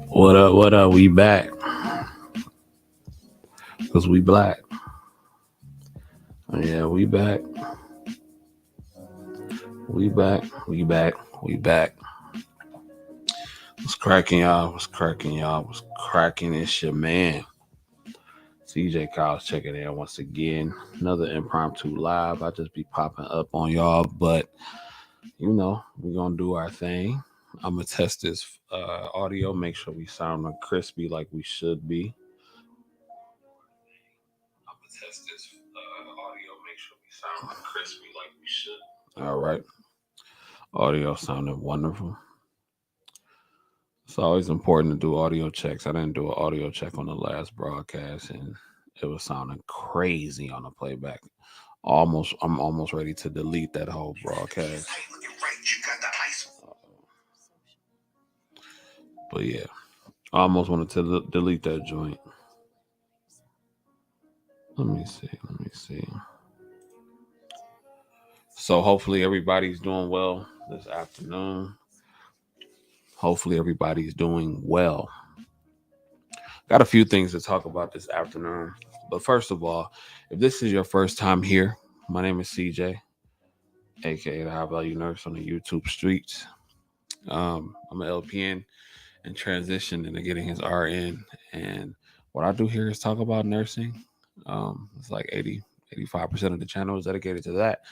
What up? What up? We back because we black. Yeah, we back. We back. We back. We back. What's cracking, y'all? What's cracking, y'all? What's cracking? It's your man, CJ Kyle's checking in once again. Another impromptu live. I just be popping up on y'all, but you know, we're gonna do our thing. I'm gonna test this audio, make sure we sound crispy like we should be. I'm gonna test this audio, make sure we sound crispy like we should. All right. Audio sounded wonderful. It's always important to do audio checks. I didn't do an audio check on the last broadcast, and it was sounding crazy on the playback. I'm almost ready to delete that whole broadcast. But yeah, I almost wanted to delete that joint. Let me see. So hopefully everybody's doing well this afternoon. Hopefully everybody's doing well. Got a few things to talk about this afternoon. But first of all, if this is your first time here, my name is CJ, aka the High Value Nurse on the YouTube streets. I'm an LPN and transitioned into getting his RN. And what I do here is talk about nursing. It's like 85% of the channel is dedicated to that.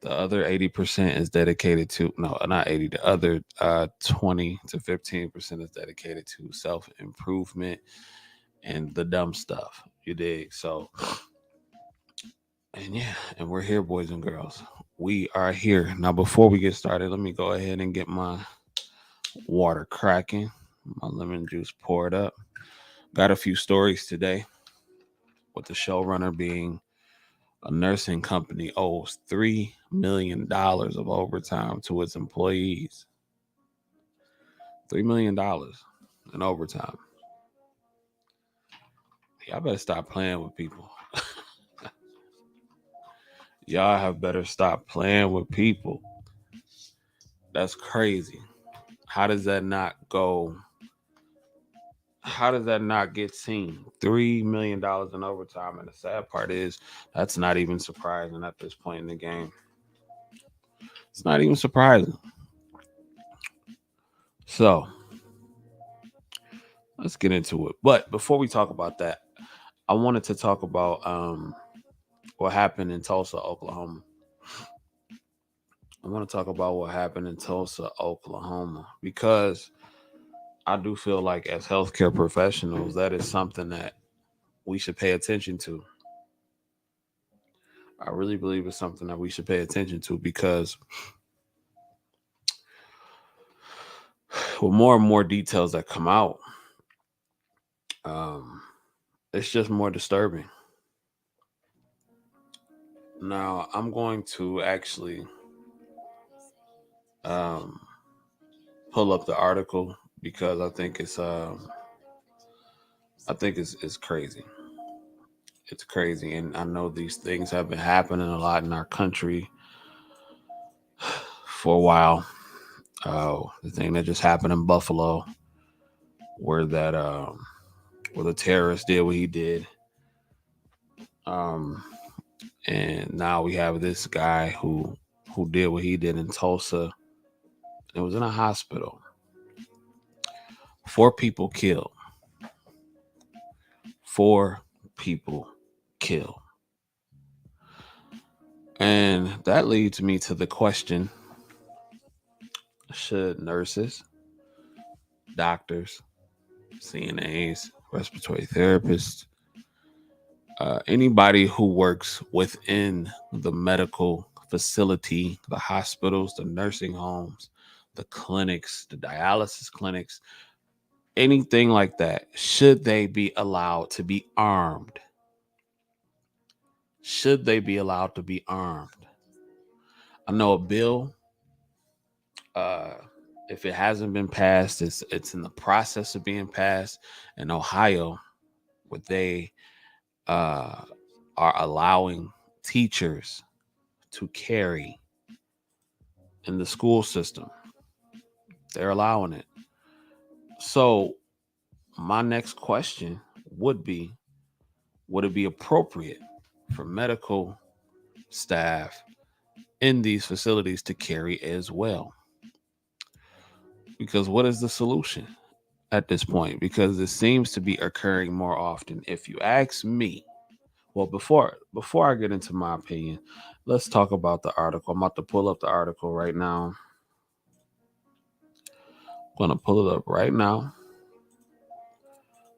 The other 80% is dedicated to, no, not 80, the other 20 to 15% is dedicated to self-improvement and the dumb stuff. You dig? So, and yeah, and we're here, boys and girls. We are here. Now, before we get started, let me go ahead and get my water cracking, my lemon juice poured up. Got a few stories today, with the showrunner being a nursing company owes $3 million of overtime to its employees. $3 million in overtime. Y'all better stop playing with people. Y'all have better stop playing with people. That's crazy. How does that not go? How does that not get seen? $3 million in overtime. And the sad part is that's not even surprising at this point in the game. It's not even surprising. So let's get into it. But before we talk about that, I wanted to talk about what happened in Tulsa, Oklahoma. I want to talk about what happened in Tulsa, Oklahoma, because I do feel like as healthcare professionals, that is something that we should pay attention to. I really believe it's something that we should pay attention to because with more and more details that come out, it's just more disturbing. Now, I'm going to actually pull up the article because I think it's crazy. It's crazy, and I know these things have been happening a lot in our country for a while. The thing that just happened in Buffalo, where the terrorist did what he did, and now we have this guy who did what he did in Tulsa. It was in a hospital. 4 people killed. 4 people killed. And that leads me to the question, should nurses, doctors, CNAs, respiratory therapists, anybody who works within the medical facility, the hospitals, the nursing homes, the clinics, the dialysis clinics, anything like that, should they be allowed to be armed? Should they be allowed to be armed? I know a bill, if it hasn't been passed, it's in the process of being passed in Ohio, where they are allowing teachers to carry in the school system. They're allowing it. So my next question would be, would it be appropriate for medical staff in these facilities to carry as well? Because what is the solution at this point? Because it seems to be occurring more often. If you ask me, well, before I get into my opinion, let's talk about the article. I'm about to pull up the article right now. I'm gonna pull it up right now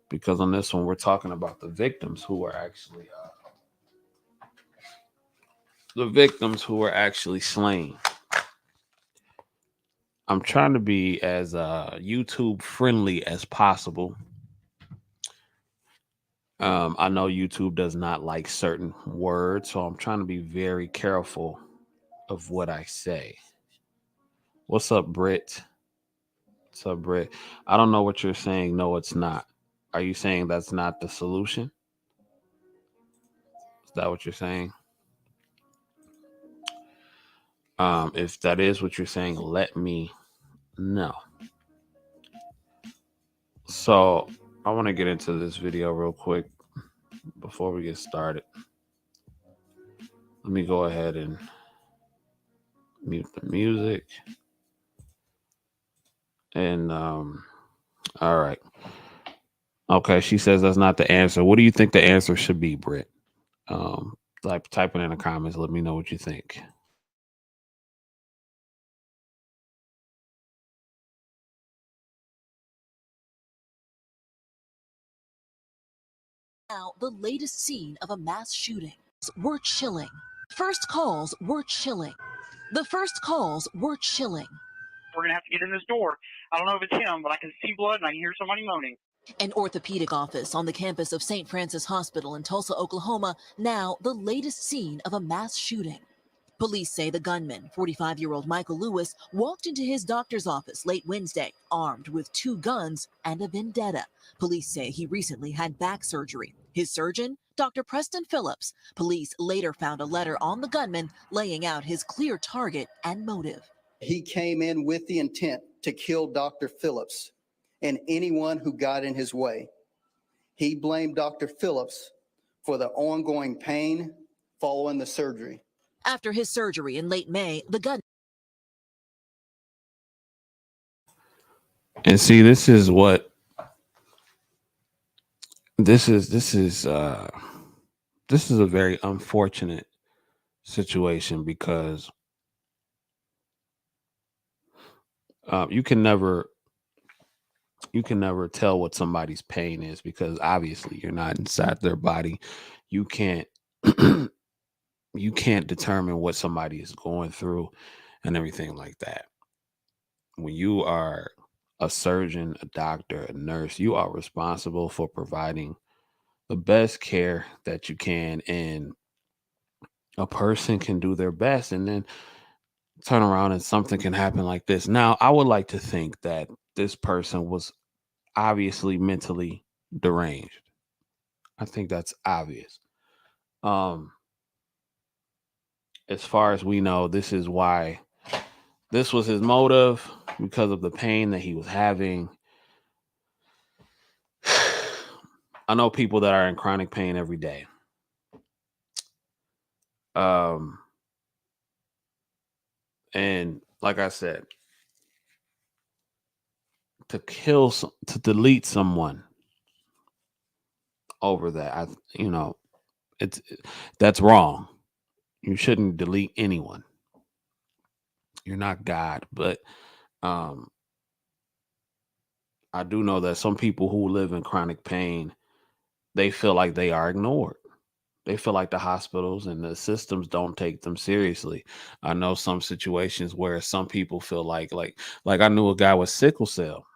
because on this one we're talking about the victims who were actually slain. I'm trying to be as YouTube friendly as possible. I know YouTube does not like certain words, so I'm trying to be very careful of what I say. What's up, Britt? What's up, Britt? I don't know what you're saying. No, it's not. Are you saying that's not the solution? Is that what you're saying? If that is what you're saying, let me know. So I want to get into this video real quick before we get started. Let me go ahead and mute the music. And all right. Okay, she says that's not the answer. What do you think the answer should be, Britt? Like type it in the comments. Let me know what you think. Now, the latest scene of a mass shooting were chilling. First calls were chilling. The first calls were chilling. We're gonna have to get in this door. I don't know if it's him, but I can see blood and I can hear somebody moaning. An orthopedic office on the campus of St. Francis Hospital in Tulsa, Oklahoma, now the latest scene of a mass shooting. Police say the gunman, 45-year-old Michael Lewis, walked into his doctor's office late Wednesday, armed with 2 guns and a vendetta. Police say he recently had back surgery. His surgeon, Dr. Preston Phillips. Police later found a letter on the gunman laying out his clear target and motive. He came in with the intent to kill Dr. Phillips and anyone who got in his way. He blamed Dr. Phillips for the ongoing pain following the surgery. After his surgery in late May, the gun. And see, this is a very unfortunate situation because you can never tell what somebody's pain is because obviously you're not inside their body. You can't you can't determine what somebody is going through and everything like that. When you are a surgeon, a doctor, a nurse, you are responsible for providing the best care that you can, and a person can do their best and then turn around and something can happen like this. Now, I would like to think that this person was obviously mentally deranged. I think that's obvious. As far as we know, this is why this was his motive, because of the pain that he was having. I know people that are in chronic pain every day. And like I said, to delete someone over that, that's wrong. You shouldn't delete anyone. You're not God, but I do know that some people who live in chronic pain, they feel like they are ignored. They feel like the hospitals and the systems don't take them seriously. I know some situations where some people feel like I knew a guy with sickle cell.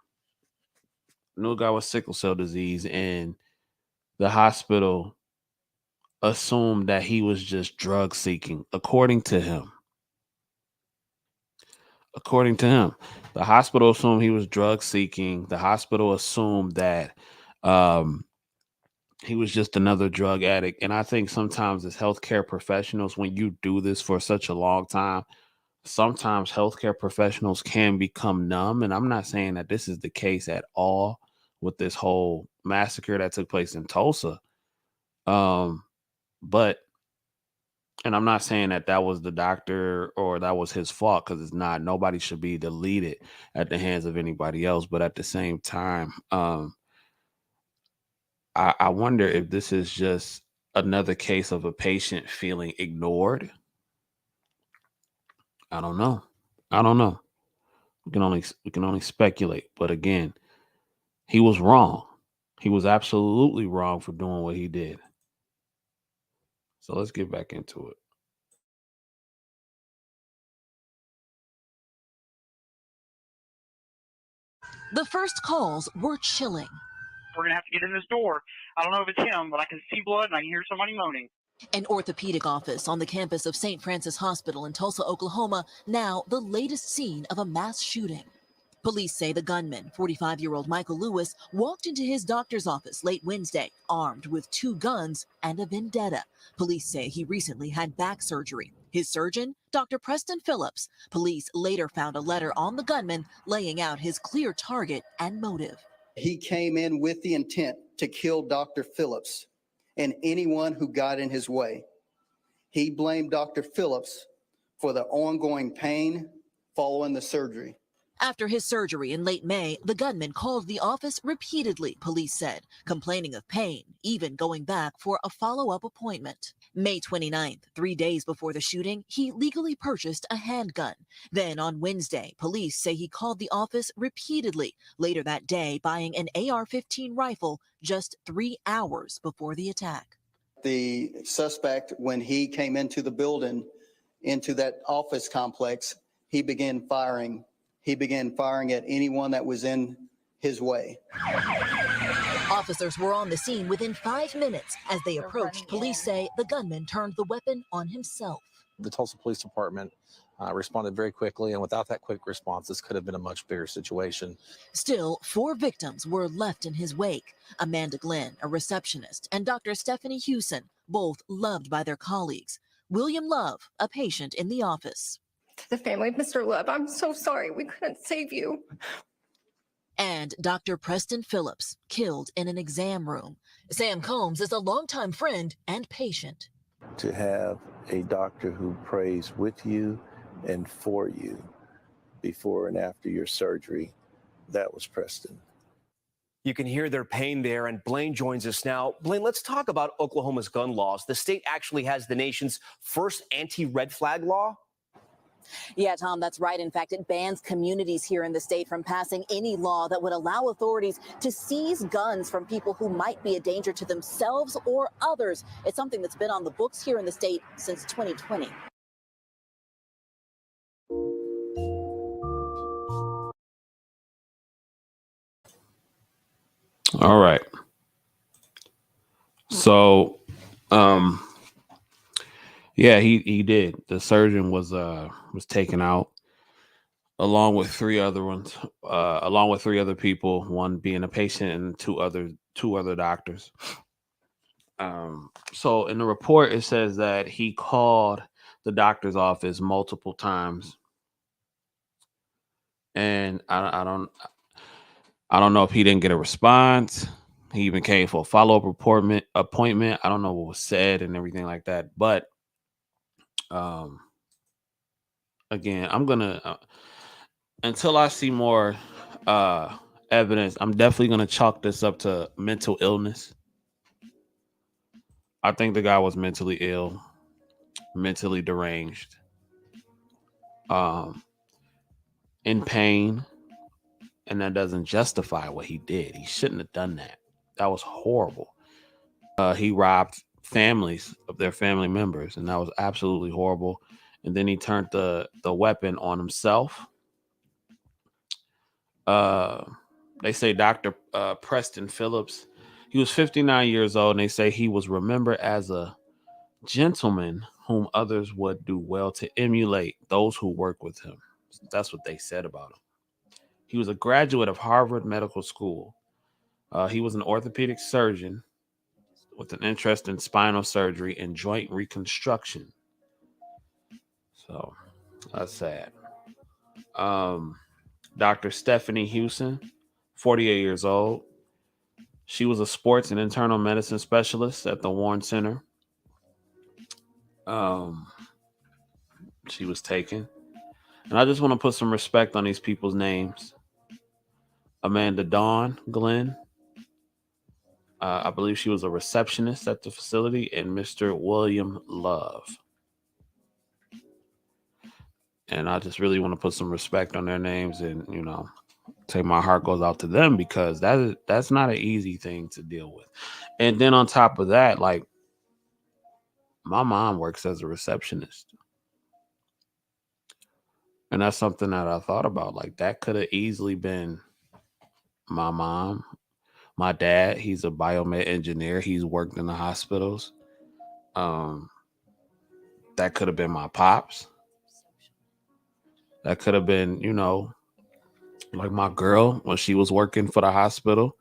Disease, and the hospital assumed that he was just drug seeking, according to him. The hospital assumed he was drug seeking. The hospital assumed that he was just another drug addict. And I think sometimes as healthcare professionals, when you do this for such a long time, sometimes healthcare professionals can become numb. And I'm not saying that this is the case at all with this whole massacre that took place in Tulsa. But, and I'm not saying that that was the doctor or that was his fault, because it's not. Nobody should be deleted at the hands of anybody else. But at the same time, I wonder if this is just another case of a patient feeling ignored. I don't know. I don't know. We can only speculate. But again, he was wrong. He was absolutely wrong for doing what he did. So let's get back into it. The first calls were chilling. We're going to have to get in this door. I don't know if it's him, but I can see blood and I can hear somebody moaning. An orthopedic office on the campus of St. Francis Hospital in Tulsa, Oklahoma, now the latest scene of a mass shooting. Police say the gunman, 45-year-old Michael Lewis, walked into his doctor's office late Wednesday, armed with 2 guns and a vendetta. Police say he recently had back surgery. His surgeon, Dr. Preston Phillips. Police later found a letter on the gunman laying out his clear target and motive. He came in with the intent to kill Dr. Phillips and anyone who got in his way. He blamed Dr. Phillips for the ongoing pain following the surgery. After his surgery in late May, the gunman called the office repeatedly, police said, complaining of pain, even going back for a follow-up appointment. May 29th, 3 days before the shooting, he legally purchased a handgun. Then on Wednesday, police say he called the office repeatedly, later that day buying an AR-15 rifle just 3 hours before the attack. The suspect, when he came into the building, into that office complex, he began firing. He began firing at anyone that was in his way. Officers were on the scene within 5 minutes. As they approached, police say the gunman turned the weapon on himself. The Tulsa Police Department responded very quickly, and without that quick response, this could have been a much bigger situation. Still, 4 victims were left in his wake. Amanda Glenn, a receptionist, and Dr. Stephanie Hewson, both loved by their colleagues. William Love, a patient in the office. To the family of Mr. Love, I'm so sorry we couldn't save you. And Dr. Preston Phillips, killed in an exam room. Sam Combs is a longtime friend and patient. To have a doctor who prays with you and for you before and after your surgery, that was Preston. You can hear their pain there, and Blaine joins us now. Blaine, let's talk about Oklahoma's gun laws. The state actually has the nation's first anti-red flag law. Yeah, Tom, that's right. In fact, it bans communities here in the state from passing any law that would allow authorities to seize guns from people who might be a danger to themselves or others. It's something that's been on the books here in the state since 2020. All right. So, yeah, he did. The surgeon was taken out along with 3 other ones, along with 3 other people, one being a patient and two other doctors. So in the report, it says that he called the doctor's office multiple times, and I don't know if he didn't get a response. He even came for a follow-up appointment. I don't know what was said and everything like that. But again, I'm gonna until I see more evidence, I'm definitely gonna chalk this up to mental illness. I think the guy was mentally ill, mentally deranged, in pain, and that doesn't justify what he did. He shouldn't have done that. That was horrible. He robbed families of their family members, and that was absolutely horrible. And then he turned the weapon on himself. They say Dr. Preston Phillips, he was 59 years old, and they say he was remembered as a gentleman whom others would do well to emulate, those who work with him. That's what they said about him. He was a graduate of Harvard Medical School. He was an orthopedic surgeon with an interest in spinal surgery and joint reconstruction. So That's sad. Dr. Stephanie Hewson, 48 years old. She was a sports and internal medicine specialist at the Warren Center. Um, she was taken. And I just want to put some respect on these people's names. Amanda Dawn Glenn. I believe she was a receptionist at the facility, and Mr. William Love. And I just really want to put some respect on their names, and say my heart goes out to them, because that's not an easy thing to deal with. And then on top of that, like, my mom works as a receptionist. And that's something that I thought about. Like, that could have easily been my mom. My dad, he's a biomed engineer. He's worked in the hospitals. That could have been my pops. That could have been, like my girl when she was working for the hospital.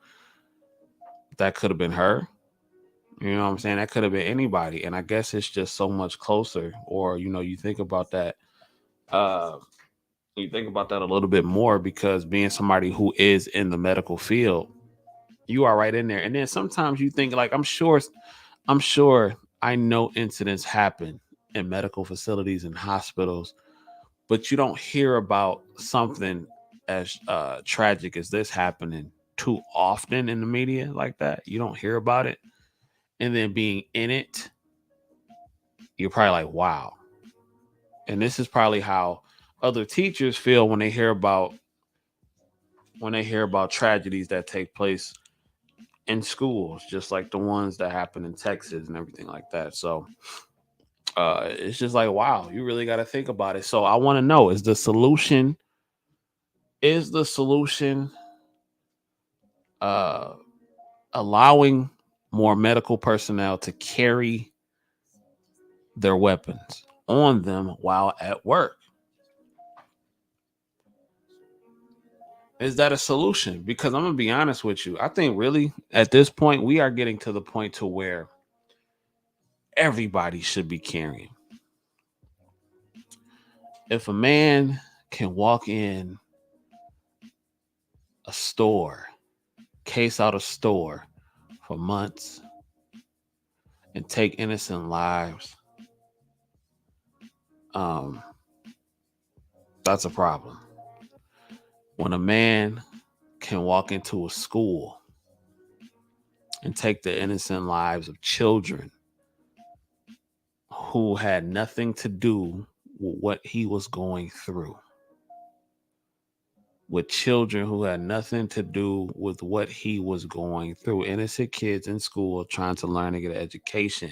That could have been her. You know what I'm saying? That could have been anybody. And I guess it's just so much closer. Or, you think about that. You think about that a little bit more, because being somebody who is in the medical field, you are right in there. And then sometimes you think, like, I'm sure I know incidents happen in medical facilities and hospitals, but you don't hear about something as tragic as this happening too often in the media like that. You don't hear about it. And then being in it, you're probably like, wow. And this is probably how other teachers feel when they hear about tragedies that take place in schools, just like the ones that happen in Texas and everything like that. So it's just like, wow, you really got to think about it. So I want to know, is the solution allowing more medical personnel to carry their weapons on them while at work? Is that a solution? Because I'm going to be honest with you. I think really at this point, we are getting to the point to where everybody should be carrying. If a man can walk in a store, case out a store for months and take innocent lives, that's a problem. When a man can walk into a school and take the innocent lives of children who had nothing to do with what he was going through, with children who had nothing to do with what he was going through, innocent kids in school trying to learn and get an education,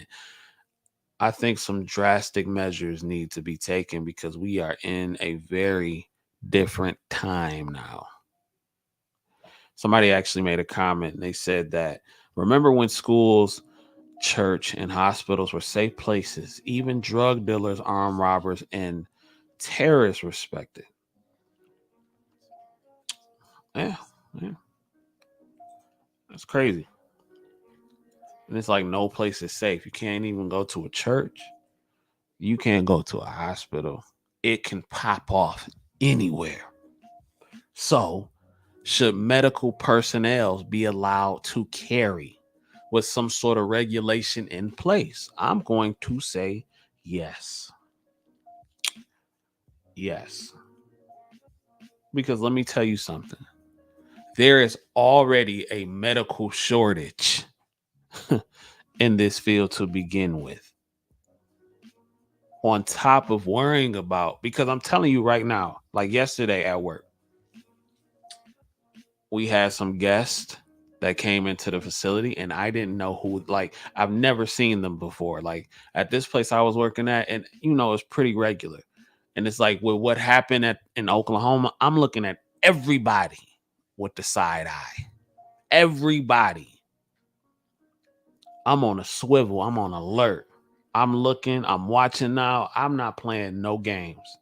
I think some drastic measures need to be taken, because we are in a very different time now. Somebody actually made a comment, and they said that, remember when schools, church, and hospitals were safe places, even drug dealers, armed robbers, and terrorists respected. Yeah. That's crazy. And it's like no place is safe. You can't even go to a church. You can't go to a hospital. It can pop off anywhere. So, should medical personnel be allowed to carry with some sort of regulation in place? I'm going to say yes. Yes. Because let me tell you something. There is already a medical shortage in this field to begin with. On top of worrying about, because I'm telling you right now, like yesterday at work, we had some guests that came into the facility, and I didn't know who, like, I've never seen them before. Like, at this place I was working at, and it's pretty regular. And it's like, with what happened in Oklahoma, I'm looking at everybody with the side eye. Everybody. I'm on a swivel. I'm on alert. I'm looking. I'm watching now. I'm not playing no games.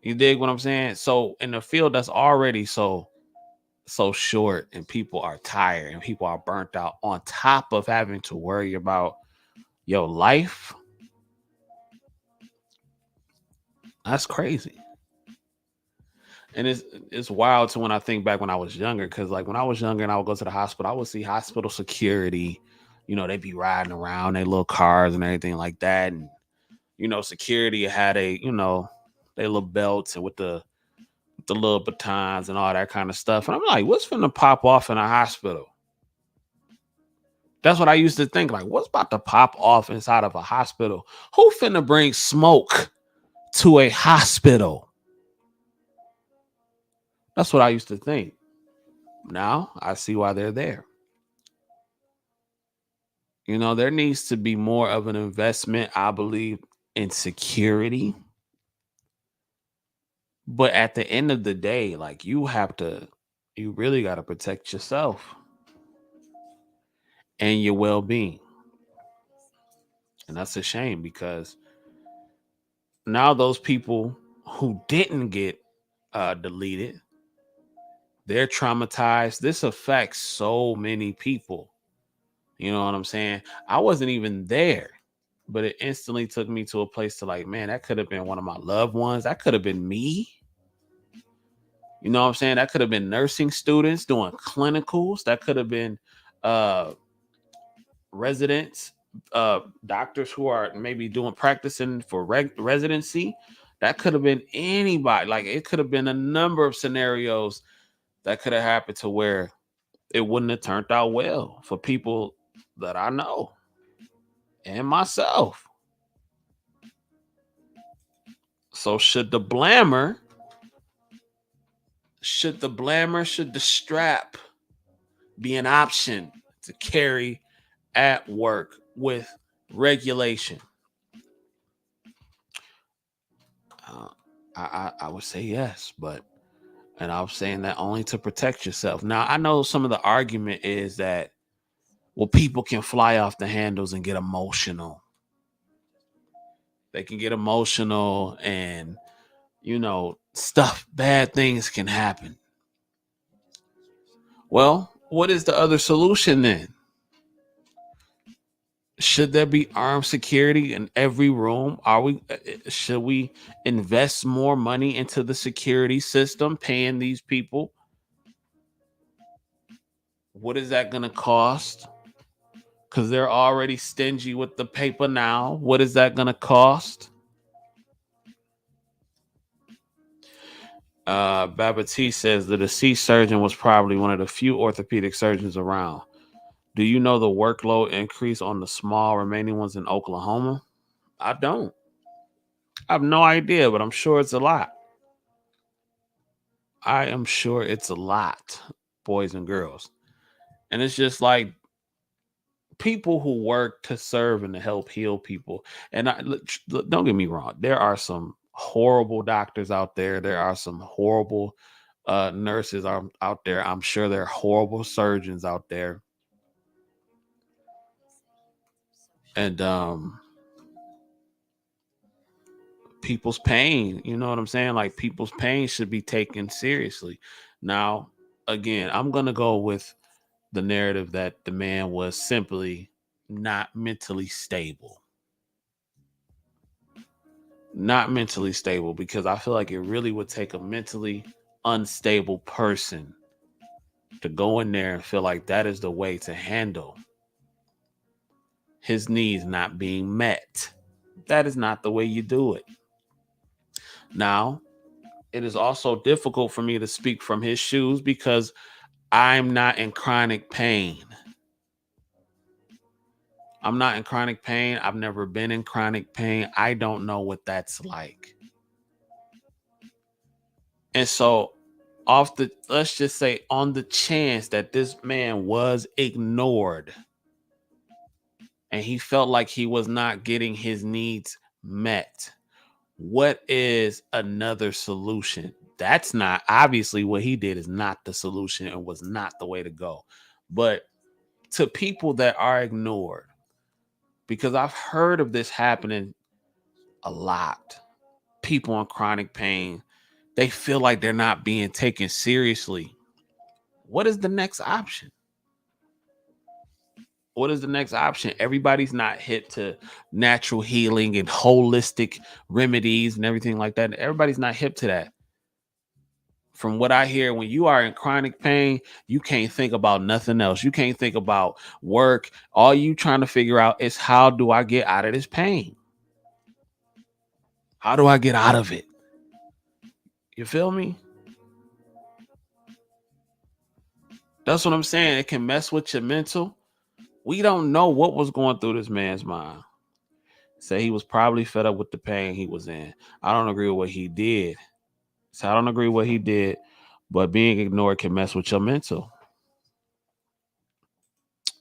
You dig what I'm saying? So in the field that's already so short, and people are tired and people are burnt out, on top of having to worry about your life, That's crazy. And it's wild to when I think back when I was younger, because like when I was younger and I would go to the hospital, I would see hospital security, they'd be riding around their little cars and everything like that. And security had they little belts and with the little batons and all that kind of stuff. And I'm like, what's finna pop off in a hospital? That's what I used to think. Like, what's about to pop off inside of a hospital? Who finna bring smoke to a hospital? That's what I used to think. Now I see why they're there. There needs to be more of an investment, I believe, in security. But at the end of the day, like you really got to protect yourself and your well-being. And that's a shame because now those people who didn't get deleted, they're traumatized. This affects so many people. You know what I'm saying? I wasn't even there, but it instantly took me to a place to like, man, that could have been one of my loved ones. That could have been me. You know what I'm saying? That could have been nursing students doing clinicals. That could have been residents, doctors who are maybe practicing for residency. That could have been anybody. Like it could have been a number of scenarios that could have happened to where it wouldn't have turned out well for people that I know and myself. So should the strap be an option to carry at work with regulation? I would say yes, and I was saying that only to protect yourself. Now, I know some of the argument is that, well, people can fly off the handles and get emotional. They can get emotional and, bad things can happen. Well, what is the other solution then? Should there be armed security in every room? Should we invest more money into the security system, paying these people? What is that going to cost? Because they're already stingy with the paper now. What is that going to cost? Babati says the deceased surgeon was probably one of the few orthopedic surgeons around. Do you know the workload increase on the small remaining ones in Oklahoma? I don't. I have no idea, but I'm sure it's a lot. I am sure it's a lot, boys and girls. And it's just like people who work to serve and to help heal people. And don't get me wrong, there are some horrible doctors out there. There are some horrible nurses out there. I'm sure there are horrible surgeons out there. And people's pain, you know what I'm saying? Like people's pain should be taken seriously. Now, again, I'm going to go with the narrative that the man was simply not mentally stable. Not mentally stable, because I feel like it really would take a mentally unstable person to go in there and feel like that is the way to handle his needs not being met. That is not the way you do it. Now, it is also difficult for me to speak from his shoes because I'm not in chronic pain. I'm not in chronic pain. I've never been in chronic pain. I don't know what that's like. And so let's just say on the chance that this man was ignored and he felt like he was not getting his needs met, what is another solution? That's not, obviously what he did is not the solution and was not the way to go. But to people that are ignored, because I've heard of this happening a lot. People in chronic pain, they feel like they're not being taken seriously. What is the next option? What is the next option? Everybody's not hip to natural healing and holistic remedies and everything like that. Everybody's not hip to that. From what I hear, when you are in chronic pain, you can't think about nothing else. You can't think about work. All you trying to figure out is, how do I get out of this pain? How do I get out of it? You feel me? That's what I'm saying. It can mess with your mental. We don't know what was going through this man's mind. Say he was probably fed up with the pain he was in. I don't agree with what he did. So I don't agree with what he did, but being ignored can mess with your mental.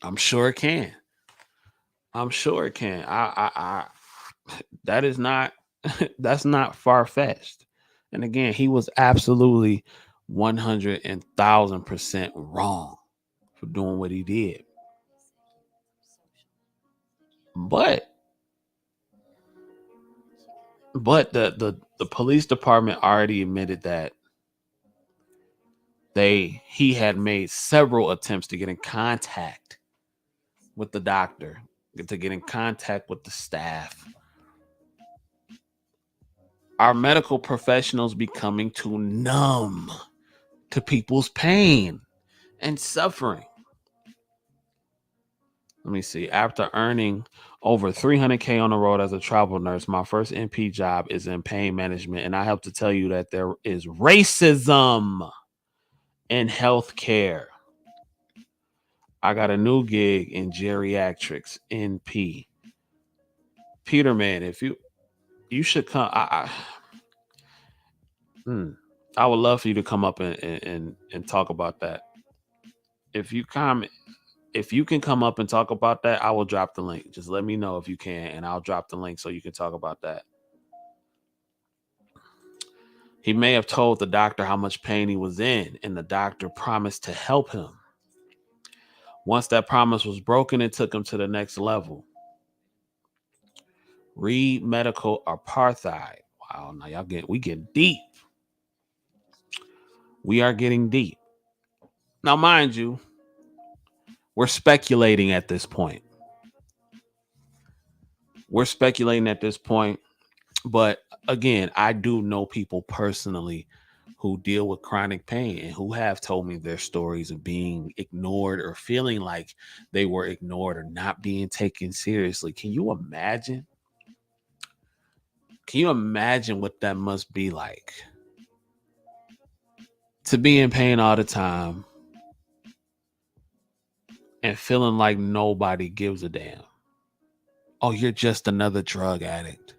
I'm sure it can. I'm sure it can. I that is not that's not far-fetched. And again, he was absolutely 100,000% wrong for doing what he did. But the police department already admitted that he had made several attempts to get in contact with the doctor, to get in contact with the staff. Our medical professionals becoming too numb to people's pain and suffering. Let me see. After earning over $300K on the road as a travel nurse, my first NP job is in pain management. And I have to tell you that there is racism in healthcare. I got a new gig in geriatrics, NP. Peterman, if you should come. I would love for you to come up and talk about that. If you can come up and talk about that, I will drop the link. Just let me know if you can, and I'll drop the link so you can talk about that. He may have told the doctor how much pain he was in, and the doctor promised to help him. Once that promise was broken, it took him to the next level. Read medical apartheid. Wow, now we get deep. We are getting deep. Now, mind you, we're speculating at this point. But again, I do know people personally who deal with chronic pain and who have told me their stories of being ignored or feeling like they were ignored or not being taken seriously. Can you imagine? Can you imagine what that must be like? To be in pain all the time and feeling like nobody gives a damn. Oh, you're just another drug addict.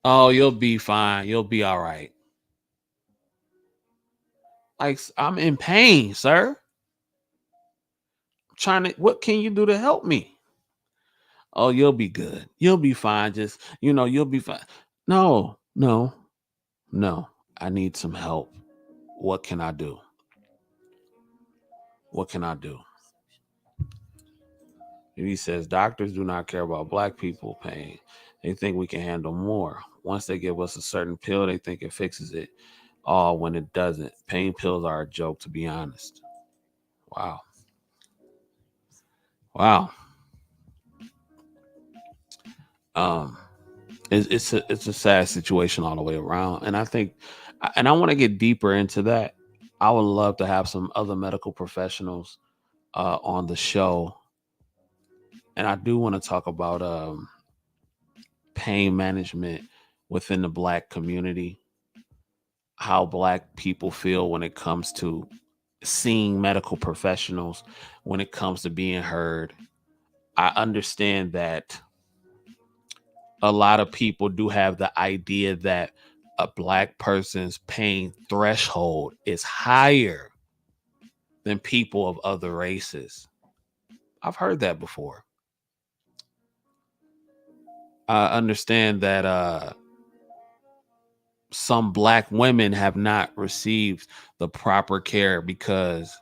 Oh, you'll be fine. You'll be all right. Like, I'm in pain, sir. What can you do to help me? Oh, you'll be good. You'll be fine. Just, you'll be fine. No. I need some help. What can I do? He says, doctors do not care about black people pain. They think we can handle more. Once they give us a certain pill, they think it fixes it all when it doesn't. Pain pills are a joke, to be honest. Wow. It's a sad situation all the way around. And I think, and I want to get deeper into that. I would love to have some other medical professionals on the show. And I do want to talk about pain management within the black community, how black people feel when it comes to seeing medical professionals, when it comes to being heard. I understand that a lot of people do have the idea that a black person's pain threshold is higher than people of other races. I've heard that before. I understand that some black women have not received the proper care because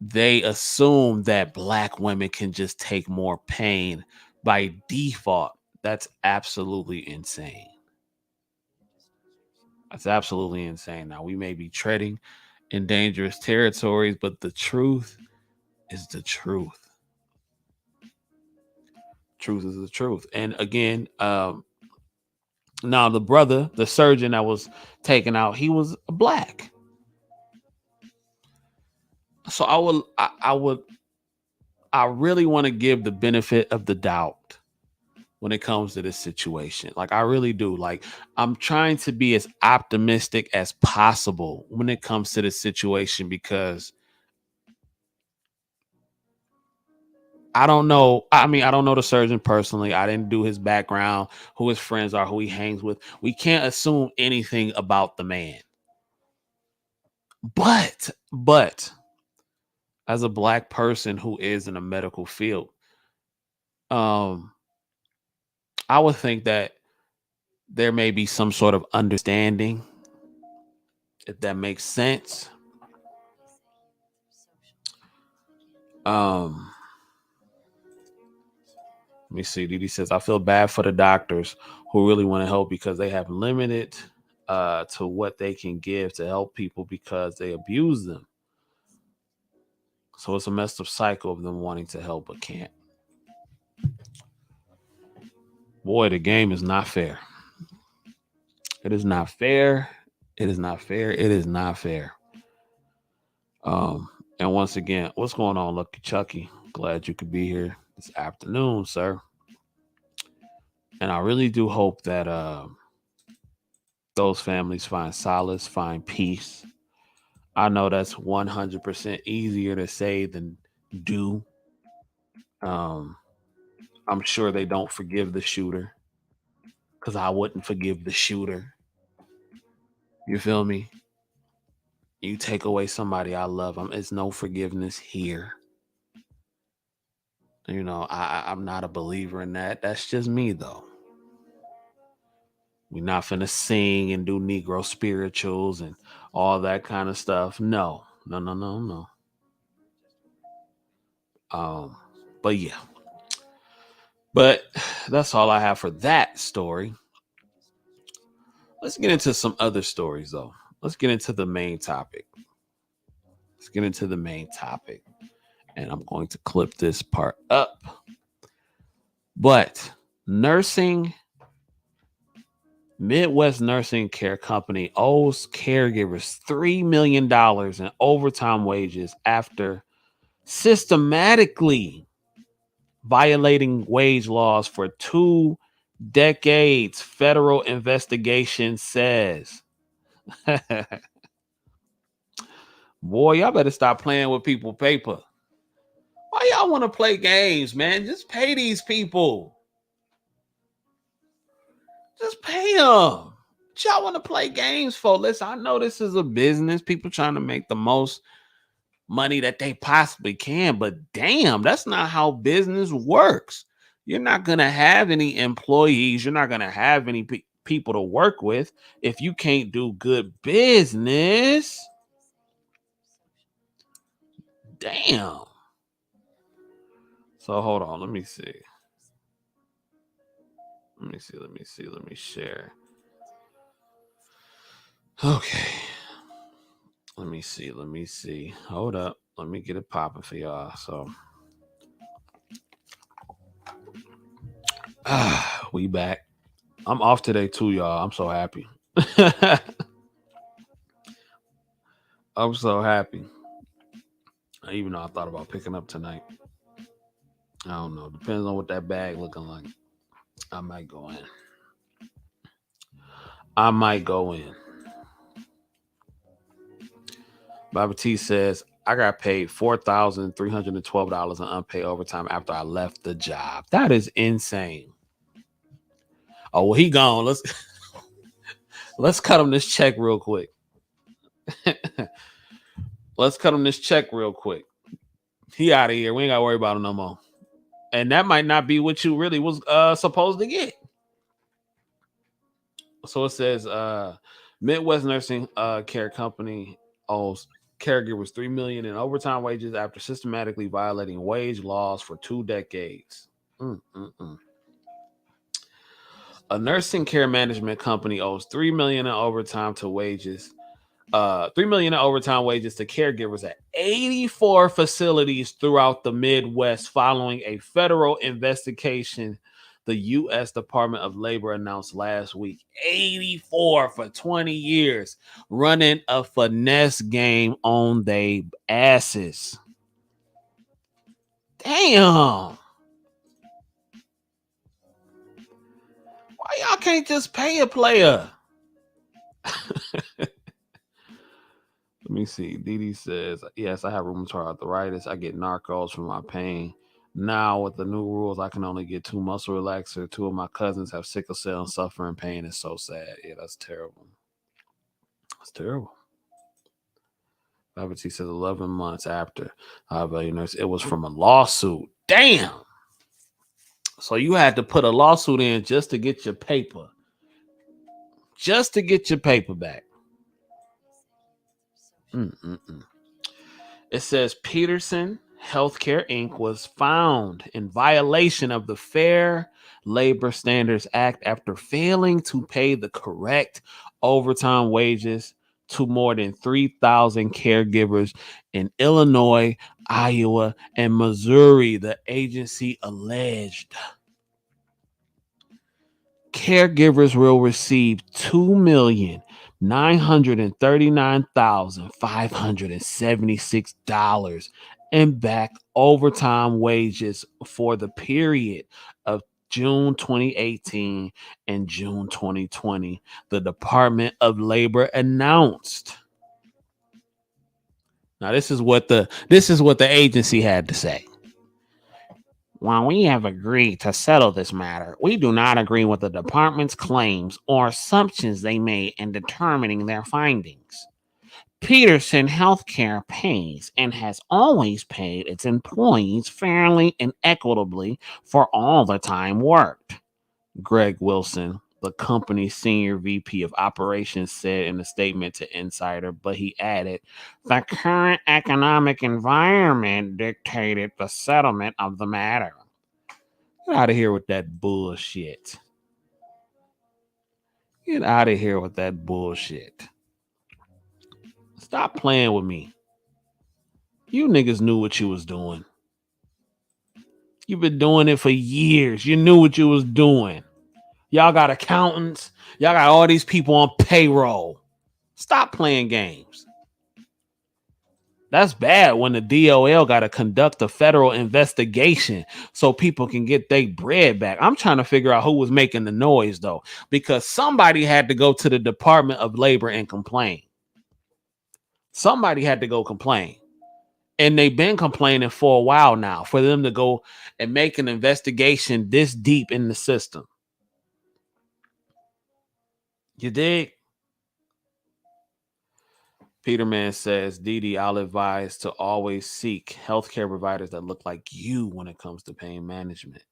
they assume that black women can just take more pain by default. That's absolutely insane. Now, we may be treading in dangerous territories, but the truth is the truth. Truth is the truth. And again, now the brother, the surgeon that was taken out, he was black. So I really want to give the benefit of the doubt when it comes to this situation. Like, I really do. Like, I'm trying to be as optimistic as possible when it comes to this situation, because I don't know. I mean, I don't know the surgeon personally. I didn't do his background, who his friends are, who he hangs with. We can't assume anything about the man. But as a black person who is in a medical field, I would think that there may be some sort of understanding, if that makes sense. Let me see. Didi says, I feel bad for the doctors who really want to help because they have limited to what they can give to help people because they abuse them. So it's a messed up cycle of them wanting to help but can't. Boy, the game is not fair. It is not fair. It is not fair. It is not fair. And once again, what's going on, Lucky Chucky? Glad you could be here this afternoon, sir. And I really do hope that those families find solace, find peace. I know that's 100% easier to say than do. I'm sure they don't forgive the shooter, because I wouldn't forgive the shooter. You feel me? You take away somebody I love, it's no forgiveness here. You know, I'm not a believer in that. That's just me, though. We're not finna sing and do Negro spirituals and all that kind of stuff. No. But yeah. But that's all I have for that story. Let's get into some other stories, though. Let's get into the main topic. And I'm going to clip this part up. But Midwest Nursing Care Company owes caregivers $3 million in overtime wages after systematically violating wage laws for 2 decades, federal investigation says. Boy, y'all better stop playing with people's paper. Why y'all want to play games, man? Just pay these people. Just pay them. What y'all want to play games for? Listen, I know this is a business. People trying to make the most money that they possibly can. But damn, that's not how business works. You're not going to have any employees. You're not going to have any people to work with if you can't do good business. Damn. So hold on. Let me see. Let me share. Okay. Let me see. Hold up. Let me get it popping for y'all. So we back. I'm off today too, y'all. I'm so happy. I'm so happy. Even though I thought about picking up tonight. I don't know. Depends on what that bag looking like. I might go in. Baba T says, I got paid $4,312 in unpaid overtime after I left the job. That is insane. Oh, well, he gone. Let's cut him this check real quick. He out of here. We ain't got to worry about him no more. And that might not be what you really was supposed to get. So it says Midwest Nursing Care Company owes caregivers $3 million in overtime wages after systematically violating wage laws for 2 decades. A nursing care management company owes $3 million in overtime to wages $3 million in overtime wages to caregivers at 84 facilities throughout the Midwest following a federal investigation the U.S. Department of Labor announced last week. 84 for 20 years running a finesse game on they asses. Damn. Why y'all can't just pay a player? Let me see. Dee says, yes, I have rheumatoid arthritis. I get Narcos for my pain. Now, with the new rules, I can only get 2 muscle relaxers. 2 of my cousins have sickle cell and suffer in pain. It's so sad. Yeah, that's terrible. That's terrible. He says 11 months after it was from a lawsuit. Damn. So you had to put a lawsuit in just to get your paper. Just to get your paper back. It says Peterson Healthcare Inc. was found in violation of the Fair Labor Standards Act after failing to pay the correct overtime wages to more than 3,000 caregivers in Illinois, Iowa, and Missouri, the agency alleged. Caregivers will receive $2,939,576 in back overtime wages for the period of June 2018 and June 2020, the Department of Labor announced. Now, this is what the agency had to say. While we have agreed to settle this matter, we do not agree with the department's claims or assumptions they made in determining their findings. Peterson Healthcare pays and has always paid its employees fairly and equitably for all the time worked, Greg Wilson, the company's senior VP of operations, said in a statement to Insider, but he added, the current economic environment dictated the settlement of the matter. Get out of here with that bullshit. Get out of here with that bullshit. Stop playing with me. You niggas knew what you was doing. You've been doing it for years. You knew what you was doing. Y'all got accountants. Y'all got all these people on payroll. Stop playing games. That's bad when the DOL got to conduct a federal investigation so people can get their bread back. I'm trying to figure out who was making the noise, though, because somebody had to go to the Department of Labor and complain. Somebody had to go complain. And they've been complaining for a while now for them to go and make an investigation this deep in the system. You dig? Peterman says, Dee, I'll advise to always seek healthcare providers that look like you when it comes to pain management.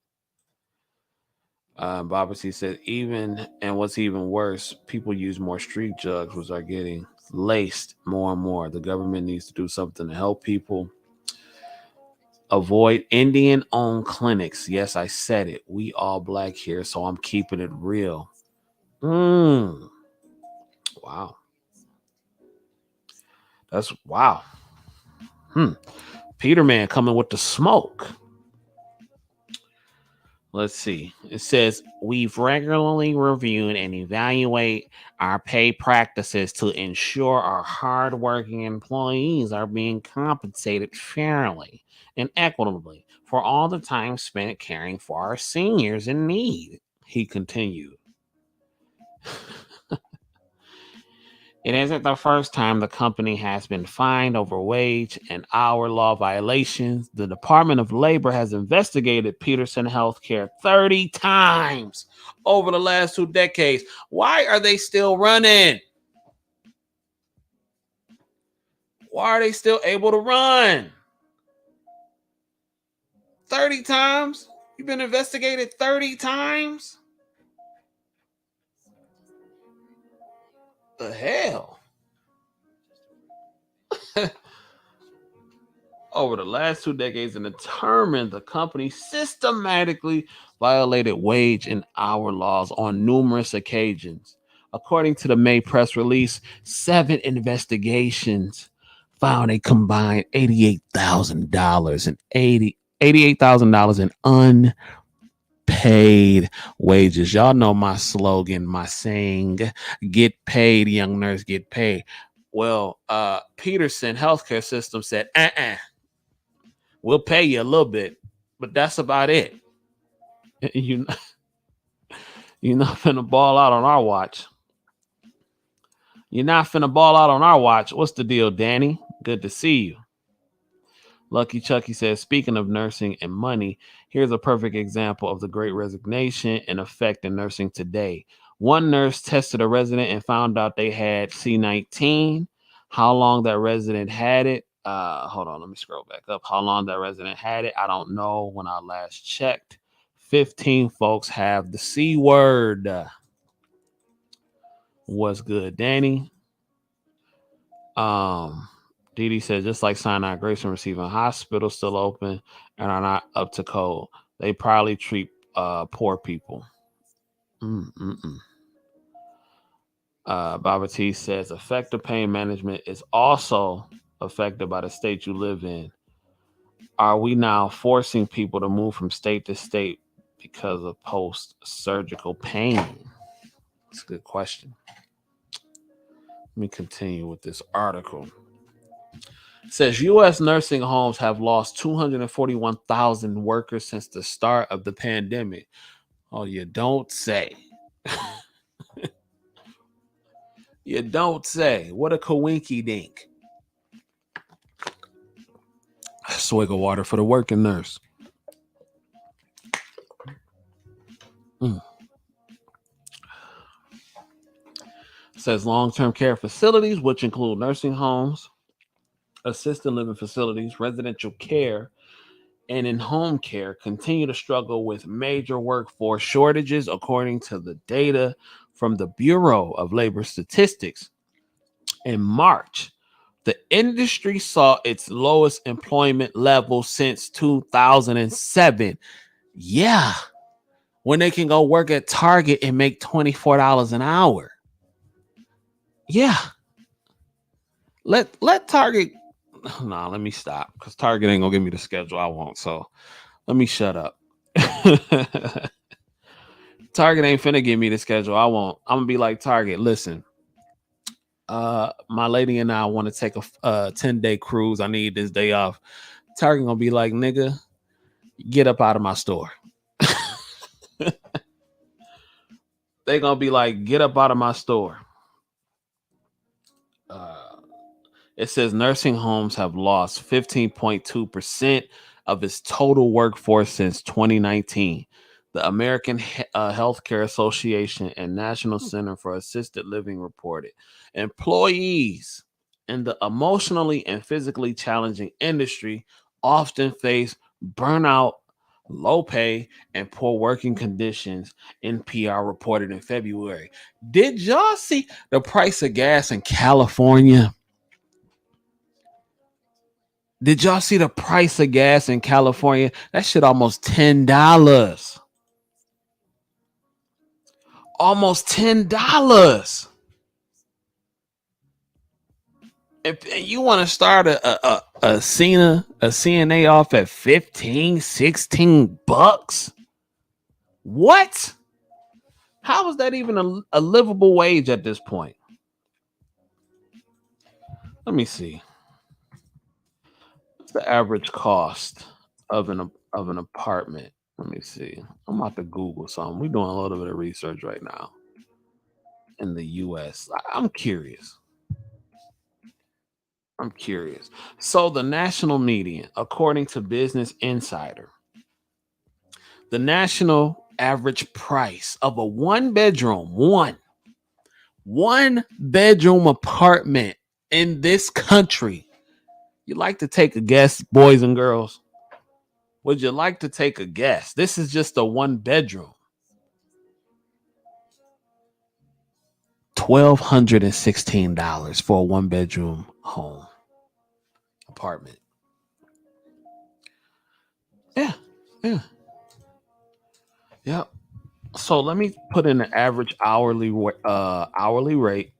Bobacy said, what's even worse, people use more street drugs, which are getting laced more and more. The government needs to do something to help people avoid Indian-owned clinics. Yes, I said it. We all black here, so I'm keeping it real. Wow. That's wow. Peterman coming with the smoke. Let's see. It says, we've regularly reviewed and evaluate our pay practices to ensure our hardworking employees are being compensated fairly and equitably for all the time spent caring for our seniors in need, he continued. It isn't the first time the company has been fined over wage and hour law violations. The Department of Labor has investigated Peterson Healthcare 30 times over the last 2 decades. Why are they still running? Why are they still able to run? 30 times? You've been investigated 30 times? The hell? Over the last 2 decades and determined the company systematically violated wage and hour laws on numerous occasions. According to the May press release, 7 investigations found a combined $88,000 and $88,000 in unpaid wages. Y'all know my slogan, my saying, get paid, young nurse, get paid. Well, Peterson Healthcare System said, we'll pay you a little bit, but that's about it. You're not finna ball out on our watch. You're not finna ball out on our watch. What's the deal, Danny? Good to see you. Lucky Chucky says, speaking of nursing and money, here's a perfect example of the great resignation in effect in nursing today. One nurse tested a resident and found out they had C19. How long that resident had it? Hold on, let me scroll back up. How long that resident had it? I don't know. When I last checked, 15 folks have the C word. What's good, Danny? Dee says, just like Sinai Grace and Receiving Hospital still open and are not up to code. They probably treat poor people. Baba T says, effective pain management is also affected by the state you live in. Are we now forcing people to move from state to state because of post-surgical pain? That's a good question. Let me continue with this article. It says U.S. nursing homes have lost 241,000 workers since the start of the pandemic. Oh, you don't say. You don't say. What a coinky dink. A swig of water for the working nurse. It says long-term care facilities, which include nursing homes, assisted living facilities, residential care, and in-home care, continue to struggle with major workforce shortages, according to the data from the Bureau of Labor Statistics. In March, the industry saw its lowest employment level since 2007. Yeah, when they can go work at Target and make $24 an hour. Yeah. Let Target. Nah, let me stop because Target ain't gonna give me the schedule I want. So let me shut up. Target ain't finna give me the schedule I want. I'm gonna be like, Target, listen. My lady and I want to take a 10-day cruise. I need this day off. Target gonna be like, nigga, get up out of my store. They gonna be like, get up out of my store. It says nursing homes have lost 15.2% of its total workforce since 2019. The American Healthcare Association and National Center for Assisted Living reported employees in the emotionally and physically challenging industry often face burnout, low pay, and poor working conditions, NPR reported in February. Did y'all see the price of gas in California? Did y'all see the price of gas in California? That shit almost $10. Almost $10. If you want to start a CNA off at 15, 16 bucks, what? How is that even a livable wage at this point? Let me see. What's the average cost of an apartment? Let me see. I'm about to Google something. We're doing a little bit of research right now in the U.S. I'm curious. So the national median, according to Business Insider, the national average price of a one bedroom apartment in this country. You like to take a guess, boys and girls? Would you like to take a guess? This is just a one bedroom. $1,216 for a one bedroom home apartment. Yeah. Yep. So let me put in the average hourly rate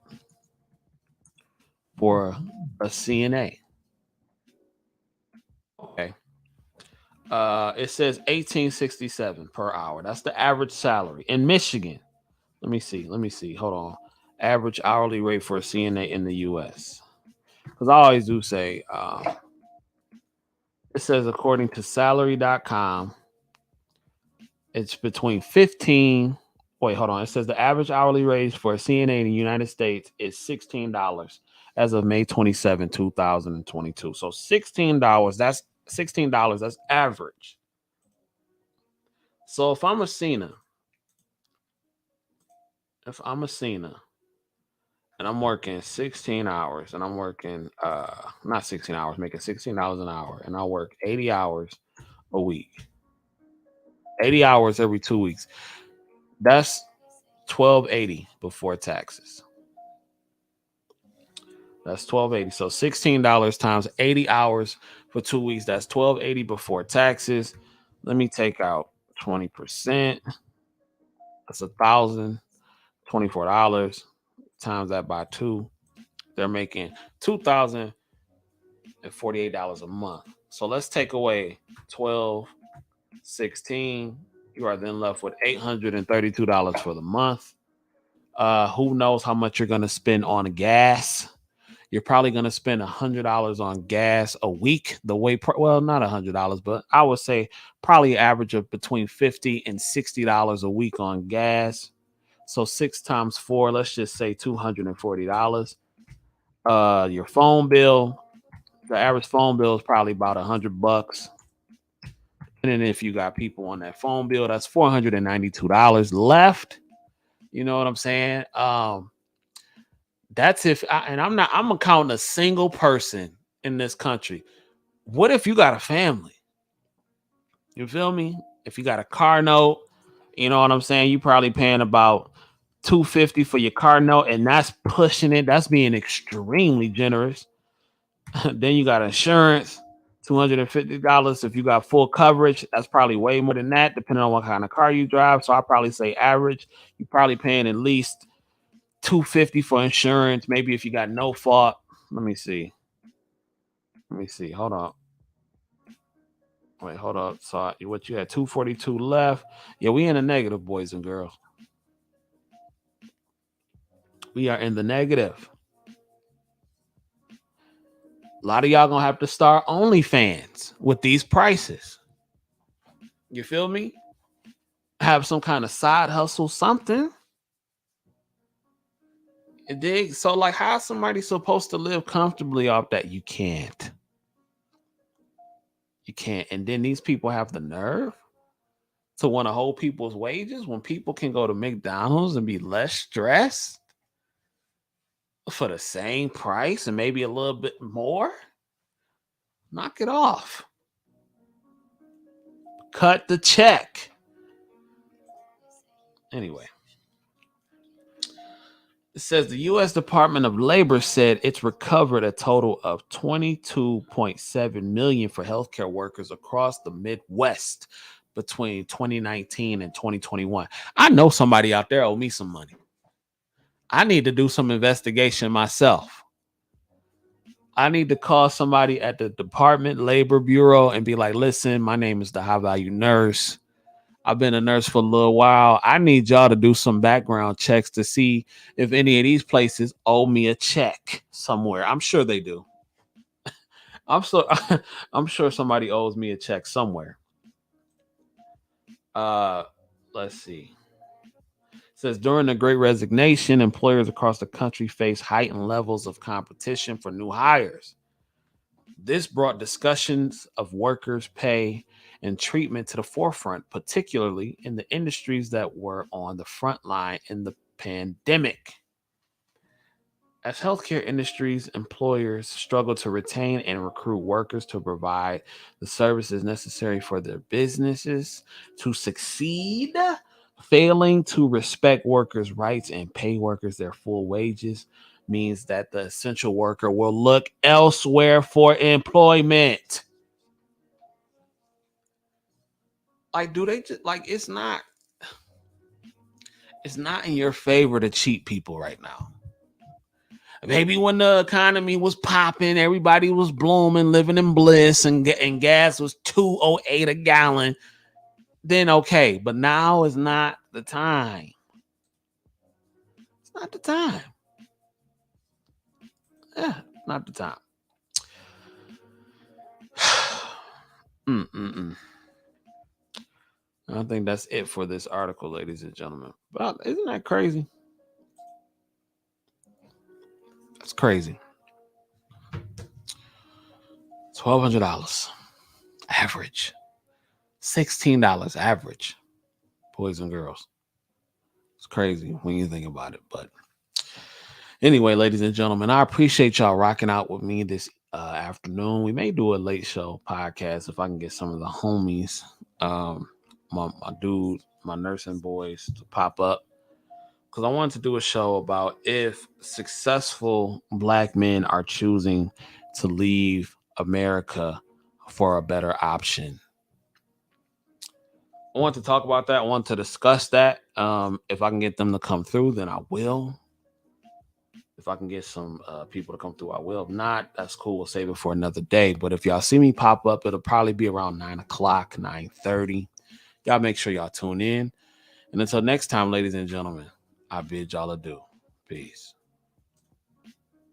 for a CNA. Okay. It says 1867 per hour. That's the average salary in Michigan. Let me see. Hold on. Average hourly rate for a CNA in the US. Because I always do say it says according to salary.com, it's between 15. Wait, hold on. It says the average hourly rate for a CNA in the United States is $16 as of May 27, 2022. So $16, that's $16, that's average. So if I'm a Cena and I'm working 16 hours and I'm working not 16 hours, making $16 an hour, and I work 80 hours a week, 80 hours every 2 weeks, that's $12.80 before taxes. That's $12.80. So $16 times 80 hours for 2 weeks, that's $12.80 before taxes. Let me take out 20%. That's $1,024 times that by 2. They're making $2,048 a month. So let's take away 12, 16. You are then left with $832 for the month. Who knows how much you're going to spend on gas? You're probably going to spend $100 on gas a week. Well, not $100, but I would say probably average of between $50 and $60 a week on gas. So 6 times 4, let's just say $240. Your phone bill, the average phone bill is probably about $100. And then if you got people on that phone bill, that's $492 left. You know what I'm saying? That's I'm counting a single person in this country. What if you got a family? You feel me? If you got a car note, you know what I'm saying? You probably paying about $250 for your car note, and that's pushing it. That's being extremely generous. Then you got insurance, $250. If you got full coverage, that's probably way more than that, depending on what kind of car you drive. So I probably say average. You're probably paying at least $250 for insurance. Maybe if you got no fault. Let me see. Hold on. Wait, hold up. So what you had, 242 left. Yeah, we in the negative, boys and girls. We are in the negative. A lot of y'all gonna have to start OnlyFans with these prices. You feel me? Have some kind of side hustle, something. You dig? So, like, how somebody supposed to live comfortably off that? You can't. You can't. And then these people have the nerve to want to hold people's wages when people can go to McDonald's and be less stressed for the same price and maybe a little bit more. Knock it off. Cut the check. Anyway, it says the U.S. Department of Labor said it's recovered a total of $22.7 million for healthcare workers across the Midwest between 2019 and 2021. I know somebody out there owe me some money. I need to do some investigation myself. I need to call somebody at the Department Labor Bureau and be like, listen, my name is the High Value Nurse. I've been a nurse for a little while. I need y'all to do some background checks to see if any of these places owe me a check somewhere. I'm sure they do. I'm sure somebody owes me a check somewhere. Let's see. It says during the Great Resignation, employers across the country face heightened levels of competition for new hires. This brought discussions of workers' pay and treatment to the forefront, particularly in the industries that were on the front line in the pandemic. As healthcare industries, employers struggle to retain and recruit workers to provide the services necessary for their businesses to succeed. Failing to respect workers' rights and pay workers their full wages means that the essential worker will look elsewhere for employment. Like, do they just, like, it's not, It's not in your favor to cheat people right now. Maybe when the economy was popping, everybody was blooming, living in bliss, and gas was $2.08 a gallon, then okay. But now is not the time. It's not the time. Yeah, not the time. I think that's it for this article, ladies and gentlemen. But isn't that crazy? That's crazy. $1,200 average. $16 average. Boys and girls. It's crazy when you think about it. But anyway, ladies and gentlemen, I appreciate y'all rocking out with me this afternoon. We may do a late show podcast if I can get some of the homies, my dude, my nursing boys to pop up. Because I wanted to do a show about if successful Black men are choosing to leave America for a better option. I want to talk about that. I want to discuss that. If I can get them to come through, then I will. If I can get some people to come through, I will. If not, that's cool. We'll save it for another day. But if y'all see me pop up, it'll probably be around 9 o'clock, 9:30. Y'all make sure y'all tune in. And until next time, ladies and gentlemen, I bid y'all adieu. Peace.